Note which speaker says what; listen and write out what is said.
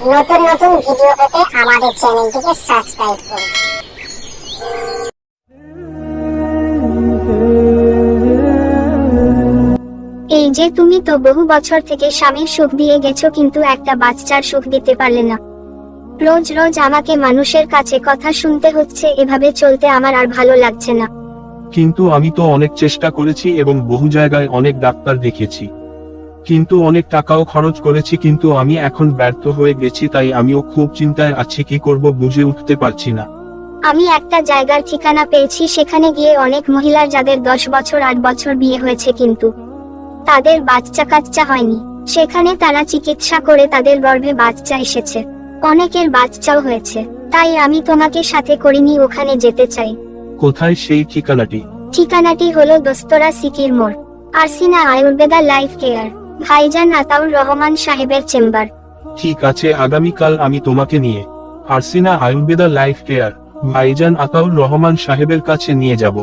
Speaker 1: নতুন নতুন ভিডিও পেতে আমাদের চ্যানেলটিকে সাবস্ক্রাইব করুন।
Speaker 2: এই যে তুমি তো বহু বছর থেকে স্বামীর সুখ দিয়ে গেছো, কিন্তু একটা বাচ্চার সুখ দিতে পারলে না। রোজ রোজ আমাকে মানুষের কাছে কথা শুনতে হচ্ছে, এভাবে চলতে আমার আর ভালো লাগছে না।
Speaker 3: কিন্তু আমি তো অনেক চেষ্টা করেছি এবং বহু জায়গায় অনেক ডাক্তার দেখিয়েছি, কিন্তু অনেক টাকাও খরচ করেছি, কিন্তু আমি এখন ব্যর্থ হয়ে গেছি। তাই আমিও খুব চিন্তায় আছি, কি করব বুঝে উঠতে পারছি না।
Speaker 2: আমি একটা জায়গার ঠিকানা পেয়েছি, সেখানে গিয়ে অনেক মহিলার যাদের 10 বছর 8 বছর বিয়ে হয়েছে কিন্তু তাদের বাচ্চা কাচ্চা হয়নি, সেখানে তারা চিকিৎসা করে তাদের গর্ভে বাচ্চা এসেছে, অনেকের বাচ্চাও হয়েছে। তাই আমি তোমাকে সাথে করিনি, ওখানে যেতে চাই।
Speaker 3: কোথায় সেই ঠিকানাটি?
Speaker 2: ঠিকানাটি হলো দোস্তরা সিকির মোড়, আরসিনা আয়ুর্বেদা লাইফ কেয়ার, ভাইজান আতাউর রহমান সাহেবের চেম্বার।
Speaker 3: ঠিক আছে, আগামীকাল আমি তোমাকে নিয়ে আরসিনা আয়ুর্বেদা লাইফ কেয়ার ভাইজান আতাউর রহমান সাহেবের কাছে নিয়ে যাব।